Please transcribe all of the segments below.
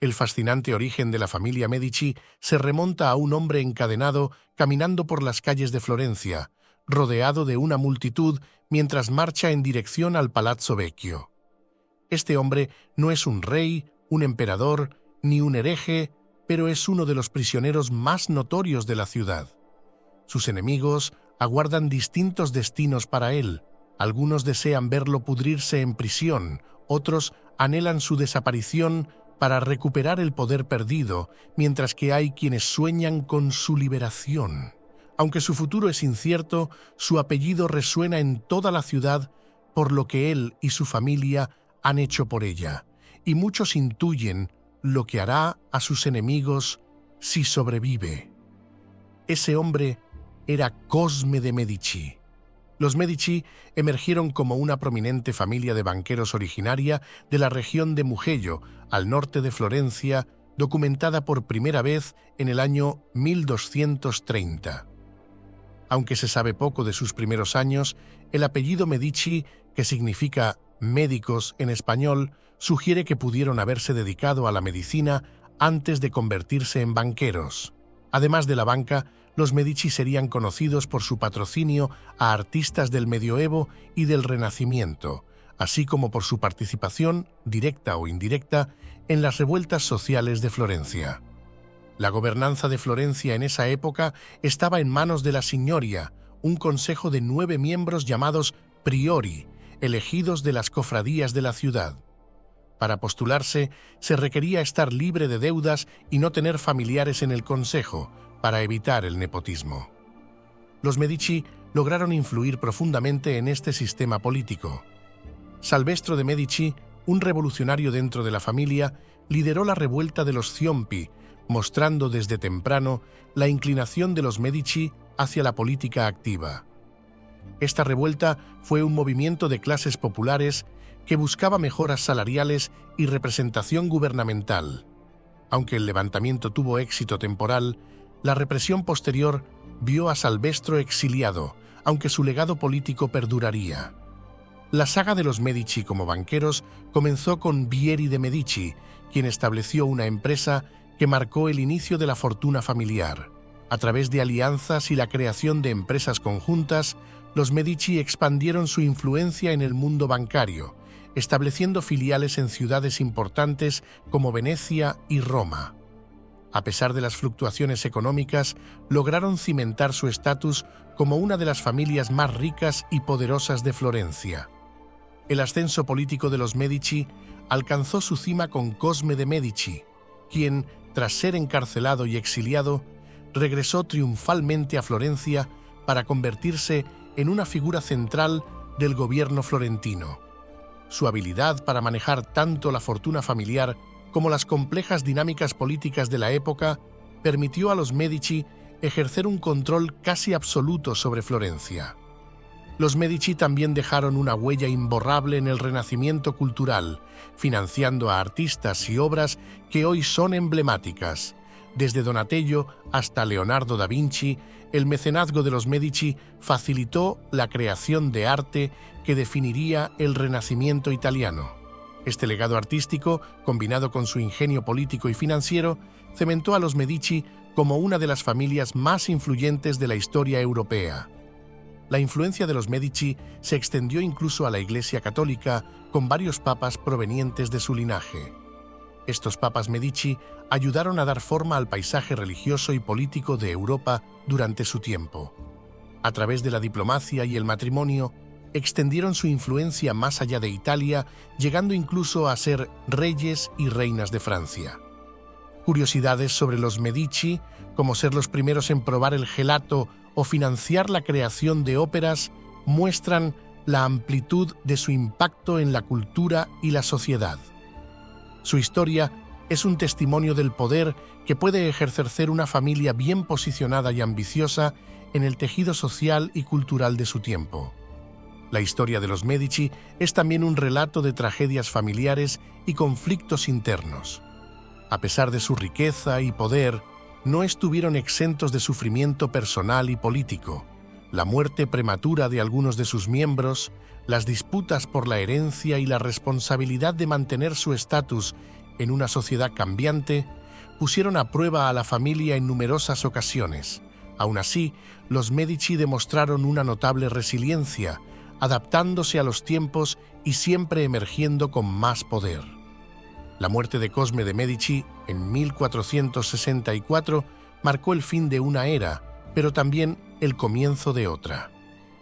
El fascinante origen de la familia Medici se remonta a un hombre encadenado caminando por las calles de Florencia, rodeado de una multitud mientras marcha en dirección al Palazzo Vecchio. Este hombre no es un rey, un emperador, ni un hereje, pero es uno de los prisioneros más notorios de la ciudad. Sus enemigos aguardan distintos destinos para él. Algunos desean verlo pudrirse en prisión, otros anhelan su desaparición para recuperar el poder perdido, mientras que hay quienes sueñan con su liberación. Aunque su futuro es incierto, su apellido resuena en toda la ciudad por lo que él y su familia han hecho por ella, y muchos intuyen lo que hará a sus enemigos si sobrevive. Ese hombre era Cosme de Medici. Los Medici emergieron como una prominente familia de banqueros originaria de la región de Mugello, al norte de Florencia, documentada por primera vez en el año 1230. Aunque se sabe poco de sus primeros años, el apellido Medici, que significa médicos en español, sugiere que pudieron haberse dedicado a la medicina antes de convertirse en banqueros. Además de la banca, los Medici serían conocidos por su patrocinio a artistas del medioevo y del Renacimiento, así como por su participación, directa o indirecta, en las revueltas sociales de Florencia. La gobernanza de Florencia en esa época estaba en manos de la Signoria, un consejo de 9 miembros llamados priori, elegidos de las cofradías de la ciudad. Para postularse, se requería estar libre de deudas y no tener familiares en el consejo, para evitar el nepotismo. Los Medici lograron influir profundamente en este sistema político. Salvestro de Medici, un revolucionario dentro de la familia, lideró la revuelta de los Ciompi, mostrando desde temprano la inclinación de los Medici hacia la política activa. Esta revuelta fue un movimiento de clases populares que buscaba mejoras salariales y representación gubernamental. Aunque el levantamiento tuvo éxito temporal, la represión posterior vio a Salvestro exiliado, aunque su legado político perduraría. La saga de los Medici como banqueros comenzó con Vieri de Medici, quien estableció una empresa que marcó el inicio de la fortuna familiar. A través de alianzas y la creación de empresas conjuntas, los Medici expandieron su influencia en el mundo bancario, estableciendo filiales en ciudades importantes como Venecia y Roma. A pesar de las fluctuaciones económicas, lograron cimentar su estatus como una de las familias más ricas y poderosas de Florencia. El ascenso político de los Medici alcanzó su cima con Cosme de Medici, quien, tras ser encarcelado y exiliado, regresó triunfalmente a Florencia para convertirse en una figura central del gobierno florentino. Su habilidad para manejar tanto la fortuna familiar como las complejas dinámicas políticas de la época permitió a los Medici ejercer un control casi absoluto sobre Florencia. Los Medici también dejaron una huella imborrable en el renacimiento cultural, financiando a artistas y obras que hoy son emblemáticas. Desde Donatello hasta Leonardo da Vinci, el mecenazgo de los Medici facilitó la creación de arte que definiría el Renacimiento italiano. Este legado artístico, combinado con su ingenio político y financiero, cementó a los Medici como una de las familias más influyentes de la historia europea. La influencia de los Medici se extendió incluso a la Iglesia Católica, con varios papas provenientes de su linaje. Estos papas Medici ayudaron a dar forma al paisaje religioso y político de Europa durante su tiempo. A través de la diplomacia y el matrimonio, extendieron su influencia más allá de Italia, llegando incluso a ser reyes y reinas de Francia. Curiosidades sobre los Medici, como ser los primeros en probar el gelato o financiar la creación de óperas, muestran la amplitud de su impacto en la cultura y la sociedad. Su historia es un testimonio del poder que puede ejercer una familia bien posicionada y ambiciosa en el tejido social y cultural de su tiempo. La historia de los Medici es también un relato de tragedias familiares y conflictos internos. A pesar de su riqueza y poder, no estuvieron exentos de sufrimiento personal y político. La muerte prematura de algunos de sus miembros, las disputas por la herencia y la responsabilidad de mantener su estatus en una sociedad cambiante, pusieron a prueba a la familia en numerosas ocasiones. Aún así, los Medici demostraron una notable resiliencia, adaptándose a los tiempos y siempre emergiendo con más poder. La muerte de Cosme de Medici en 1464 marcó el fin de una era, pero también el comienzo de otra.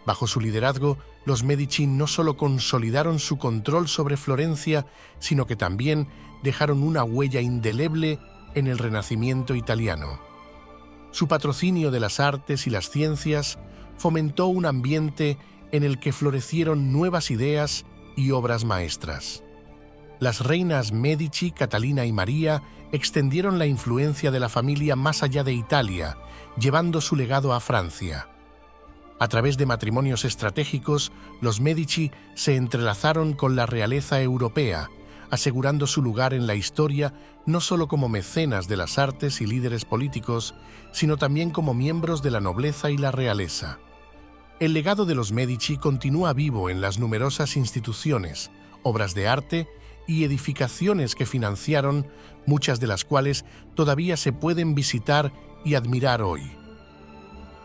Bajo su liderazgo, los Medici no solo consolidaron su control sobre Florencia, sino que también dejaron una huella indeleble en el Renacimiento italiano. Su patrocinio de las artes y las ciencias fomentó un ambiente en el que florecieron nuevas ideas y obras maestras. Las reinas Medici, Catalina y María, extendieron la influencia de la familia más allá de Italia, llevando su legado a Francia. A través de matrimonios estratégicos, los Medici se entrelazaron con la realeza europea, asegurando su lugar en la historia no solo como mecenas de las artes y líderes políticos, sino también como miembros de la nobleza y la realeza. El legado de los Medici continúa vivo en las numerosas instituciones, obras de arte y edificaciones que financiaron, muchas de las cuales todavía se pueden visitar y admirar hoy.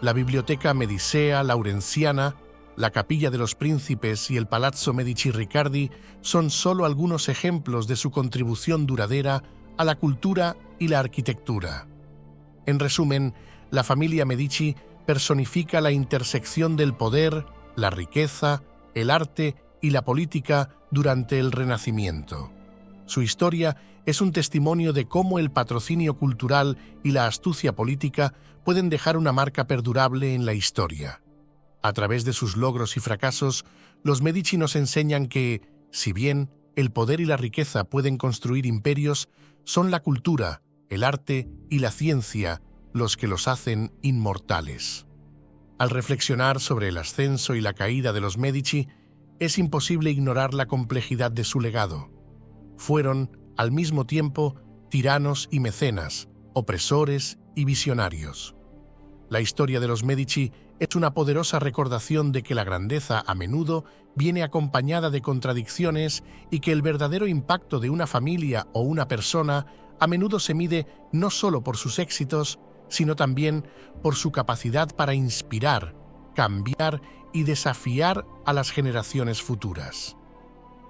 La Biblioteca Medicea Laurenciana, la Capilla de los Príncipes y el Palazzo Medici Riccardi son solo algunos ejemplos de su contribución duradera a la cultura y la arquitectura. En resumen, la familia Medici personifica la intersección del poder, la riqueza, el arte y la política durante el Renacimiento. Su historia es un testimonio de cómo el patrocinio cultural y la astucia política pueden dejar una marca perdurable en la historia. A través de sus logros y fracasos, los Medici nos enseñan que, si bien el poder y la riqueza pueden construir imperios, son la cultura, el arte y la ciencia los que los hacen inmortales. Al reflexionar sobre el ascenso y la caída de los Medici, es imposible ignorar la complejidad de su legado. Fueron, al mismo tiempo, tiranos y mecenas, opresores y visionarios. La historia de los Medici es una poderosa recordación de que la grandeza a menudo viene acompañada de contradicciones y que el verdadero impacto de una familia o una persona a menudo se mide no solo por sus éxitos, sino también por su capacidad para inspirar, cambiar y desafiar a las generaciones futuras.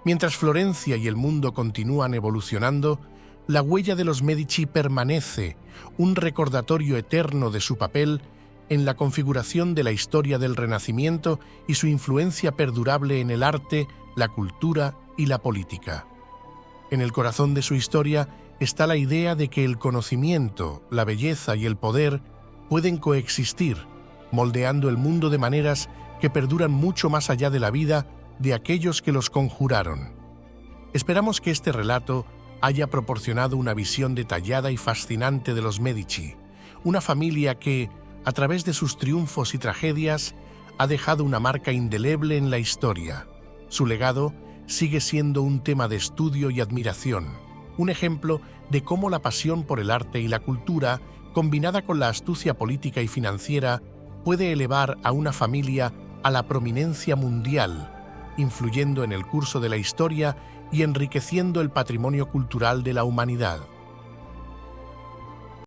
Mientras Florencia y el mundo continúan evolucionando, la huella de los Medici permanece, un recordatorio eterno de su papel en la configuración de la historia del Renacimiento y su influencia perdurable en el arte, la cultura y la política. En el corazón de su historia está la idea de que el conocimiento, la belleza y el poder pueden coexistir, moldeando el mundo de maneras que perduran mucho más allá de la vida de aquellos que los conjuraron. Esperamos que este relato haya proporcionado una visión detallada y fascinante de los Medici, una familia que, a través de sus triunfos y tragedias, ha dejado una marca indeleble en la historia. Su legado sigue siendo un tema de estudio y admiración, un ejemplo de cómo la pasión por el arte y la cultura, combinada con la astucia política y financiera, puede elevar a una familia a la prominencia mundial, influyendo en el curso de la historia y enriqueciendo el patrimonio cultural de la humanidad.